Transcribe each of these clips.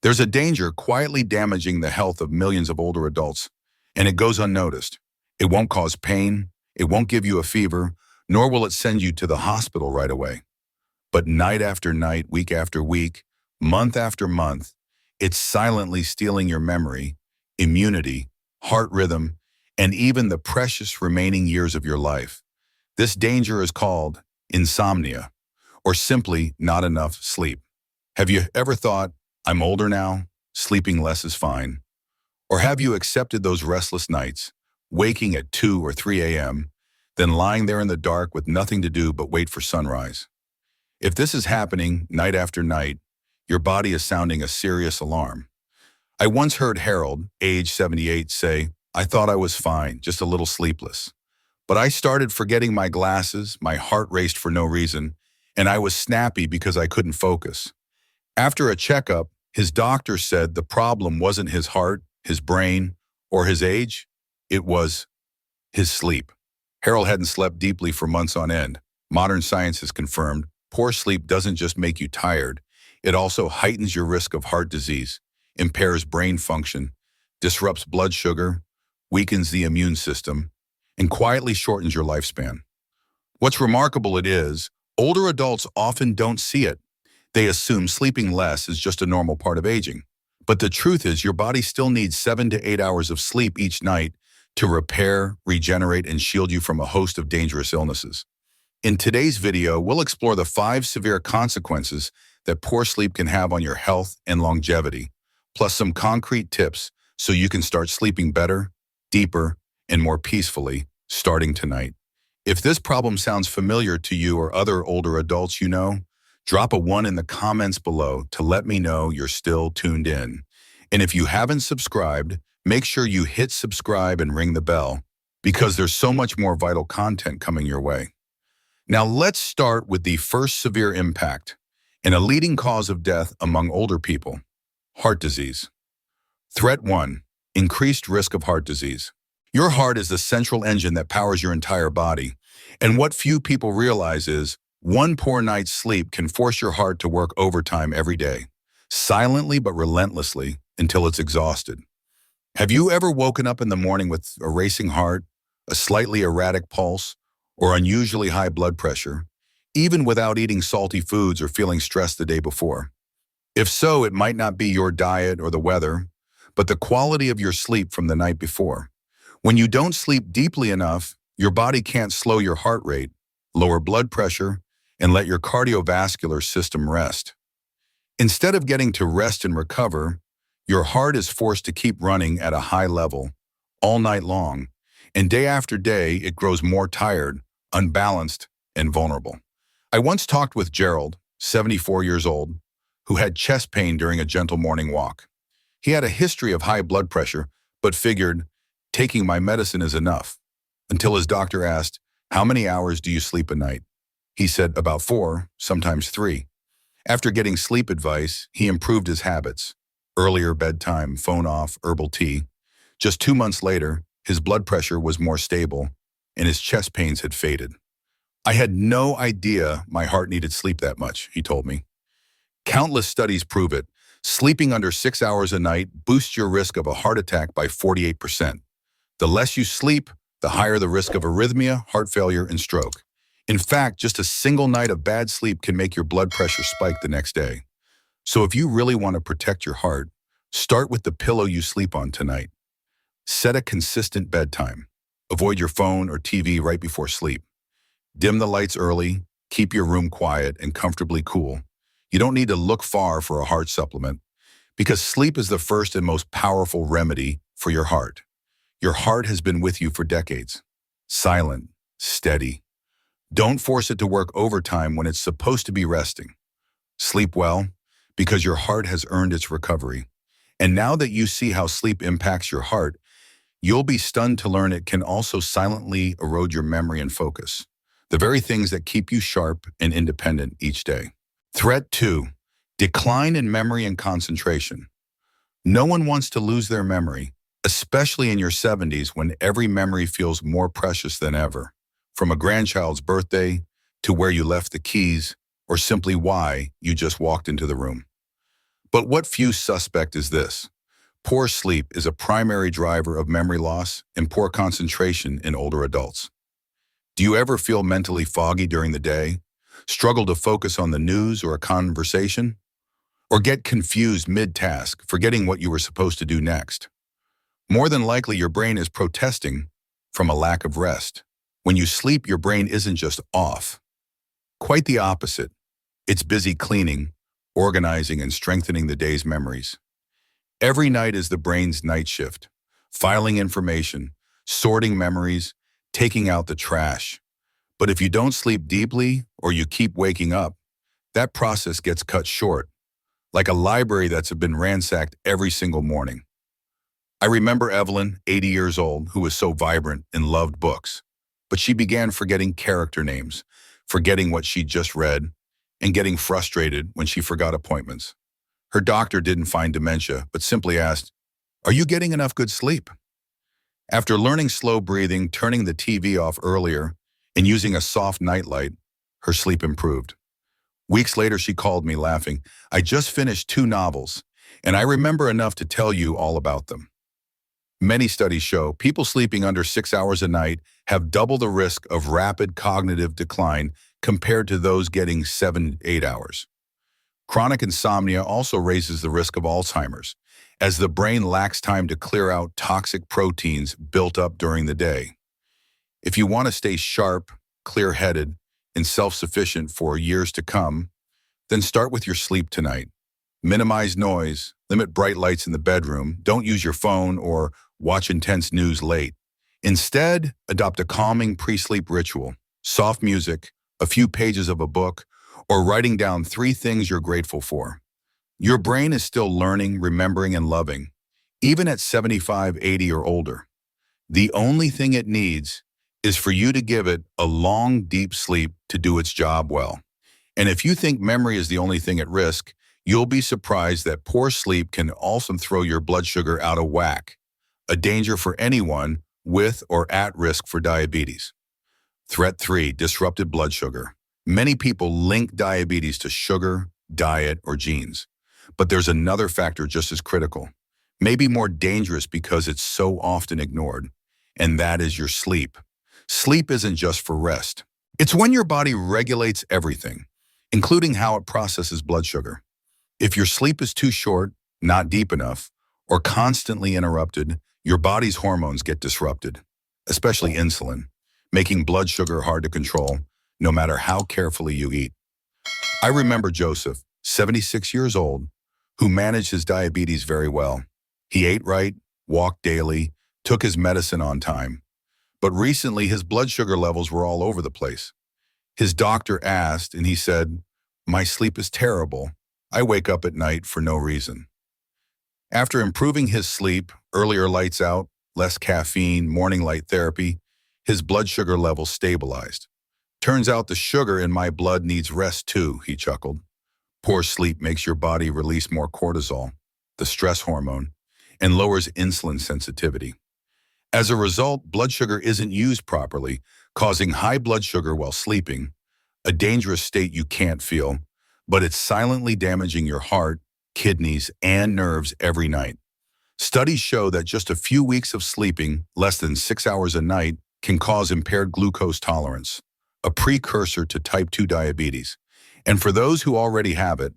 There's a danger quietly damaging the health of millions of older adults, and it goes unnoticed. It won't cause pain, it won't give you a fever, nor will it send you to the hospital right away. But night after night, week after week, month after month, it's silently stealing your memory, immunity, heart rhythm, and even the precious remaining years of your life. This danger is called insomnia, or simply not enough sleep. Have you ever thought, I'm older now, sleeping less is fine? Or have you accepted those restless nights, waking at 2 or 3 a.m., then lying there in the dark with nothing to do but wait for sunrise? If this is happening night after night, your body is sounding a serious alarm. I once heard Harold, age 78, say, I thought I was fine, just a little sleepless. But I started forgetting my glasses, my heart raced for no reason, and I was snappy because I couldn't focus. After a checkup, his doctor said the problem wasn't his heart, his brain, or his age. It was his sleep. Harold hadn't slept deeply for months on end. Modern science has confirmed poor sleep doesn't just make you tired, it also heightens your risk of heart disease, impairs brain function, disrupts blood sugar, weakens the immune system, and quietly shortens your lifespan. What's remarkable is, older adults often don't see it. They assume sleeping less is just a normal part of aging. But the truth is your body still needs 7 to 8 hours of sleep each night to repair, regenerate, and shield you from a host of dangerous illnesses. In today's video, we'll explore the 5 severe consequences that poor sleep can have on your health and longevity, plus some concrete tips so you can start sleeping better, deeper, and more peacefully starting tonight. If this problem sounds familiar to you or other older adults you know, drop a 1 in the comments below to let me know you're still tuned in. And if you haven't subscribed, make sure you hit subscribe and ring the bell because there's so much more vital content coming your way. Now let's start with the first severe impact and a leading cause of death among older people: heart disease. Threat 1, increased risk of heart disease. Your heart is the central engine that powers your entire body. And what few people realize is, one poor night's sleep can force your heart to work overtime every day, silently but relentlessly until it's exhausted. Have you ever woken up in the morning with a racing heart, a slightly erratic pulse, or unusually high blood pressure, even without eating salty foods or feeling stressed the day before? If so, it might not be your diet or the weather, but the quality of your sleep from the night before. When you don't sleep deeply enough, your body can't slow your heart rate, lower blood pressure, and let your cardiovascular system rest. Instead of getting to rest and recover, your heart is forced to keep running at a high level all night long, and day after day it grows more tired, unbalanced, and vulnerable. I once talked with Gerald, 74 years old, who had chest pain during a gentle morning walk. He had a history of high blood pressure, but figured, taking my medicine is enough, until his doctor asked, how many hours do you sleep a night? He said about 4, sometimes 3. After getting sleep advice, he improved his habits: earlier bedtime, phone off, herbal tea. Just 2 months later, his blood pressure was more stable, and his chest pains had faded. I had no idea my heart needed sleep that much, he told me. Countless studies prove it. Sleeping under 6 hours a night boosts your risk of a heart attack by 48%. The less you sleep, the higher the risk of arrhythmia, heart failure, and stroke. In fact, just a single night of bad sleep can make your blood pressure spike the next day. So if you really want to protect your heart, start with the pillow you sleep on tonight. Set a consistent bedtime. Avoid your phone or TV right before sleep. Dim the lights early, keep your room quiet and comfortably cool. You don't need to look far for a heart supplement, because sleep is the first and most powerful remedy for your heart. Your heart has been with you for decades. Silent, steady. Don't force it to work overtime when it's supposed to be resting. Sleep well, because your heart has earned its recovery. And now that you see how sleep impacts your heart, you'll be stunned to learn it can also silently erode your memory and focus, the very things that keep you sharp and independent each day. Threat 2, decline in memory and concentration. No one wants to lose their memory, especially in your 70s when every memory feels more precious than ever. From a grandchild's birthday to where you left the keys, or simply why you just walked into the room. But what few suspect is this. Poor sleep is a primary driver of memory loss and poor concentration in older adults. Do you ever feel mentally foggy during the day? Struggle to focus on the news or a conversation? Or get confused mid-task, forgetting what you were supposed to do next? More than likely, your brain is protesting from a lack of rest. When you sleep, your brain isn't just off. Quite the opposite. It's busy cleaning, organizing, and strengthening the day's memories. Every night is the brain's night shift, filing information, sorting memories, taking out the trash. But if you don't sleep deeply or you keep waking up, that process gets cut short, like a library that's been ransacked every single morning. I remember Evelyn, 80 years old, who was so vibrant and loved books, but she began forgetting character names, forgetting what she'd just read, and getting frustrated when she forgot appointments. Her doctor didn't find dementia, but simply asked, "Are you getting enough good sleep?" After learning slow breathing, turning the TV off earlier, and using a soft nightlight, her sleep improved. Weeks later, she called me laughing. "I just finished 2 novels, and I remember enough to tell you all about them." Many studies show people sleeping under 6 hours a night have double the risk of rapid cognitive decline compared to those getting 7 to 8 hours. Chronic insomnia also raises the risk of Alzheimer's, as the brain lacks time to clear out toxic proteins built up during the day. If you want to stay sharp, clear-headed, and self-sufficient for years to come, then start with your sleep tonight. Minimize noise, limit bright lights in the bedroom, don't use your phone or watch intense news late. Instead, adopt a calming pre-sleep ritual, soft music, a few pages of a book, or writing down 3 things you're grateful for. Your brain is still learning, remembering, and loving, even at 75, 80, or older. The only thing it needs is for you to give it a long, deep sleep to do its job well. And if you think memory is the only thing at risk, you'll be surprised that poor sleep can also throw your blood sugar out of whack, a danger for anyone with or at risk for diabetes. Threat 3, disrupted blood sugar. Many people link diabetes to sugar, diet, or genes. But there's another factor just as critical, maybe more dangerous because it's so often ignored, and that is your sleep. Sleep isn't just for rest. It's when your body regulates everything, including how it processes blood sugar. If your sleep is too short, not deep enough, or constantly interrupted, your body's hormones get disrupted, especially insulin, making blood sugar hard to control, no matter how carefully you eat. I remember Joseph, 76 years old, who managed his diabetes very well. He ate right, walked daily, took his medicine on time. But recently, his blood sugar levels were all over the place. His doctor asked, and he said, "My sleep is terrible. I wake up at night for no reason." After improving his sleep, earlier lights out, less caffeine, morning light therapy, his blood sugar levels stabilized. "Turns out the sugar in my blood needs rest too," he chuckled. Poor sleep makes your body release more cortisol, the stress hormone, and lowers insulin sensitivity. As a result, blood sugar isn't used properly, causing high blood sugar while sleeping, a dangerous state you can't feel, but it's silently damaging your heart, kidneys, and nerves every night. Studies show that just a few weeks of sleeping, less than 6 hours a night, can cause impaired glucose tolerance, a precursor to type 2 diabetes. And for those who already have it,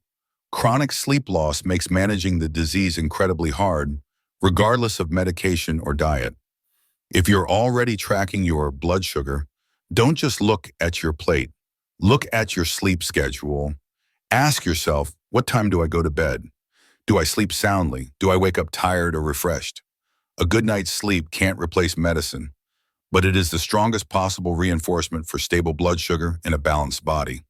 chronic sleep loss makes managing the disease incredibly hard, regardless of medication or diet. If you're already tracking your blood sugar, don't just look at your plate. Look at your sleep schedule. Ask yourself, what time do I go to bed? Do I sleep soundly? Do I wake up tired or refreshed? A good night's sleep can't replace medicine, but it is the strongest possible reinforcement for stable blood sugar and a balanced body.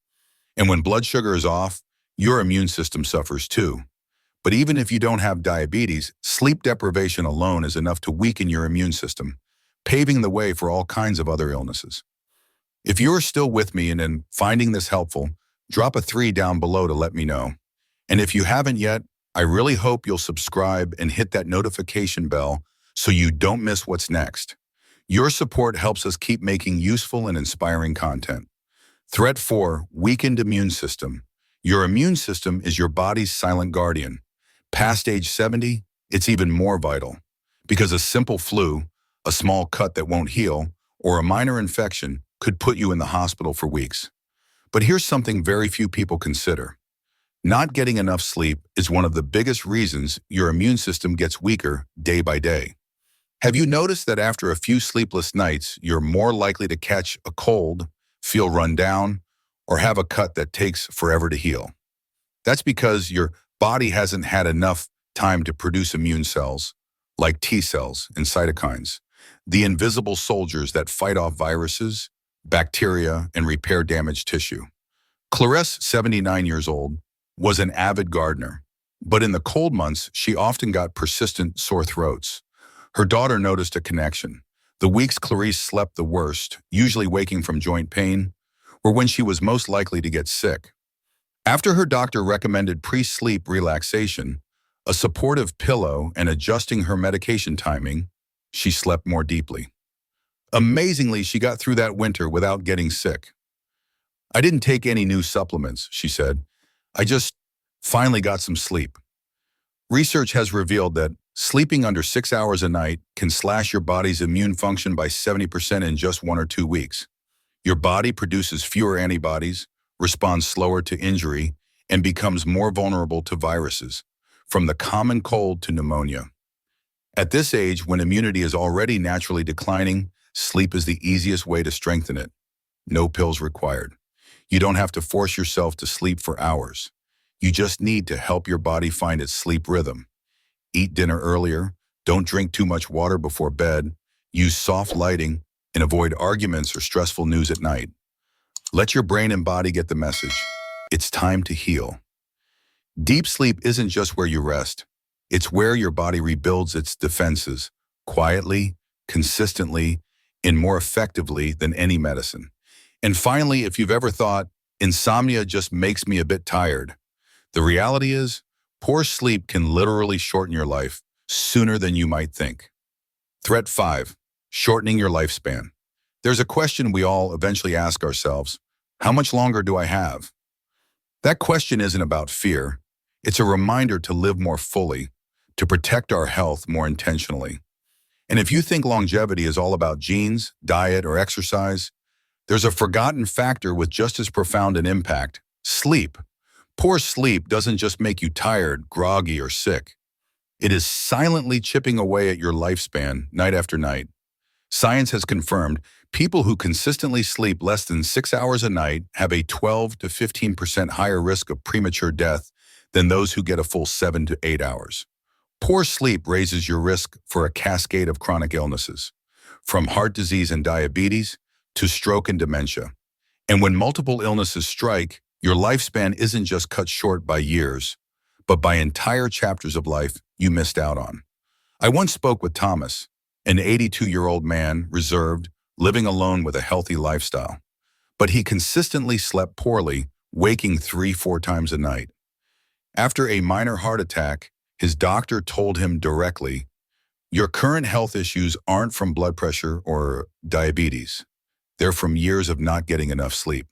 And when blood sugar is off, your immune system suffers too. But even if you don't have diabetes, sleep deprivation alone is enough to weaken your immune system, paving the way for all kinds of other illnesses. If you're still with me and in finding this helpful, drop a 3 down below to let me know. And if you haven't yet, I really hope you'll subscribe and hit that notification bell so you don't miss what's next. Your support helps us keep making useful and inspiring content. Threat 4, weakened immune system. Your immune system is your body's silent guardian, Past age 70, it's even more vital because a simple flu, a small cut that won't heal, or a minor infection could put you in the hospital for weeks. But here's something very few people consider. Not getting enough sleep is one of the biggest reasons your immune system gets weaker day by day. Have you noticed that after a few sleepless nights, you're more likely to catch a cold, feel run down, or have a cut that takes forever to heal? That's because your body hasn't had enough time to produce immune cells, like T cells and cytokines, the invisible soldiers that fight off viruses, bacteria, and repair damaged tissue. Clarisse, 79 years old, was an avid gardener, but in the cold months, she often got persistent sore throats. Her daughter noticed a connection. The weeks Clarisse slept the worst, usually waking from joint pain, were when she was most likely to get sick. After her doctor recommended pre-sleep relaxation, a supportive pillow, and adjusting her medication timing, she slept more deeply. Amazingly, she got through that winter without getting sick. "I didn't take any new supplements," she said. "I just finally got some sleep." Research has revealed that sleeping under 6 hours a night can slash your body's immune function by 70% in just 1 or 2 weeks. Your body produces fewer antibodies, responds slower to injury, and becomes more vulnerable to viruses, from the common cold to pneumonia. At this age, when immunity is already naturally declining, sleep is the easiest way to strengthen it. No pills required. You don't have to force yourself to sleep for hours. You just need to help your body find its sleep rhythm. Eat dinner earlier, don't drink too much water before bed, use soft lighting, and avoid arguments or stressful news at night. Let your brain and body get the message. It's time to heal. Deep sleep isn't just where you rest. It's where your body rebuilds its defenses, quietly, consistently, and more effectively than any medicine. And finally, if you've ever thought, insomnia just makes me a bit tired, the reality is, poor sleep can literally shorten your life sooner than you might think. Threat 5, shortening your lifespan. There's a question we all eventually ask ourselves: how much longer do I have? That question isn't about fear. It's a reminder to live more fully, to protect our health more intentionally. And if you think longevity is all about genes, diet, or exercise, there's a forgotten factor with just as profound an impact: sleep. Poor sleep doesn't just make you tired, groggy, or sick. It is silently chipping away at your lifespan night after night. Science has confirmed people who consistently sleep less than 6 hours a night have a 12 to 15% higher risk of premature death than those who get a full 7 to 8 hours. Poor sleep raises your risk for a cascade of chronic illnesses, from heart disease and diabetes to stroke and dementia. And when multiple illnesses strike, your lifespan isn't just cut short by years, but by entire chapters of life you missed out on. I once spoke with Thomas, an 82-year-old man, reserved, living alone with a healthy lifestyle. But he consistently slept poorly, waking 3-4 times a night. After a minor heart attack, his doctor told him directly, "Your current health issues aren't from blood pressure or diabetes. They're from years of not getting enough sleep."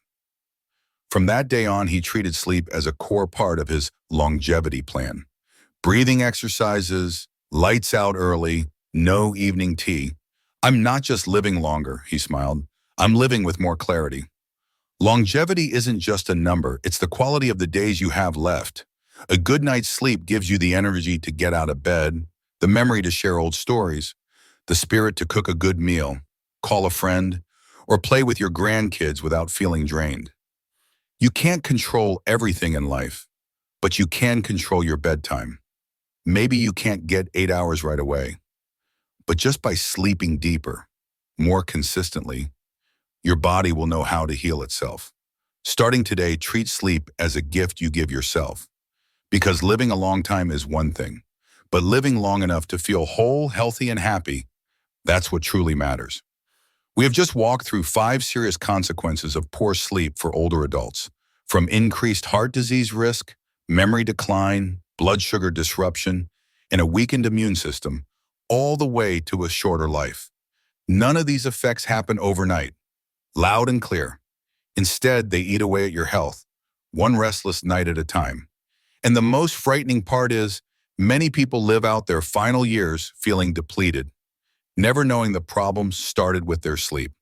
From that day on, he treated sleep as a core part of his longevity plan. Breathing exercises, lights out early, no evening tea. "I'm not just living longer," he smiled. "I'm living with more clarity." Longevity isn't just a number, it's the quality of the days you have left. A good night's sleep gives you the energy to get out of bed, the memory to share old stories, the spirit to cook a good meal, call a friend, or play with your grandkids without feeling drained. You can't control everything in life, but you can control your bedtime. Maybe you can't get 8 hours right away, but just by sleeping deeper, more consistently, your body will know how to heal itself. Starting today, treat sleep as a gift you give yourself. Because living a long time is one thing, but living long enough to feel whole, healthy, and happy, that's what truly matters. We have just walked through 5 serious consequences of poor sleep for older adults, from increased heart disease risk, memory decline, blood sugar disruption, and a weakened immune system, all the way to a shorter life. None of these effects happen overnight, loud and clear. Instead, they eat away at your health, one restless night at a time. And the most frightening part is, Many people live out their final years feeling depleted, never knowing the problem started with their sleep.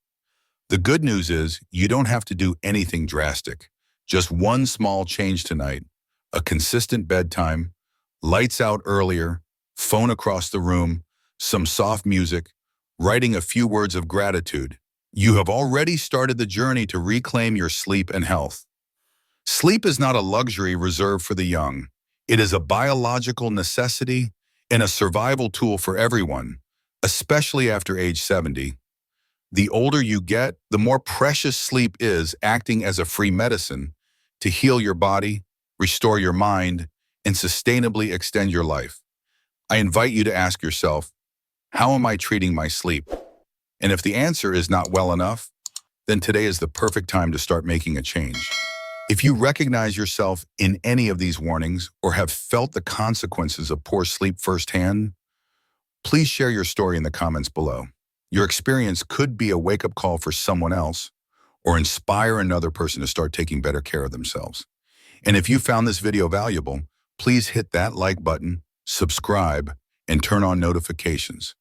The good news is you don't have to do anything drastic. Just one small change tonight, a consistent bedtime, lights out earlier, phone across the room, some soft music, writing a few words of gratitude. You have already started the journey to reclaim your sleep and health. Sleep is not a luxury reserved for the young. It is a biological necessity and a survival tool for everyone, especially after age 70. The older you get, the more precious sleep is, acting as a free medicine to heal your body, restore your mind, and sustainably extend your life. I invite you to ask yourself, how am I treating my sleep? And if the answer is not well enough, then today is the perfect time to start making a change. If you recognize yourself in any of these warnings or have felt the consequences of poor sleep firsthand, please share your story in the comments below. Your experience could be a wake-up call for someone else or inspire another person to start taking better care of themselves. And if you found this video valuable, please hit that like button, subscribe, and turn on notifications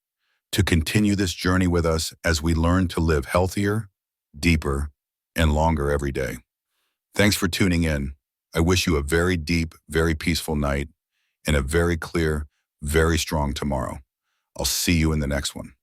to continue this journey with us as we learn to live healthier, deeper, and longer every day. Thanks for tuning in. I wish you a very deep, very peaceful night and a very clear, very strong tomorrow. I'll see you in the next one.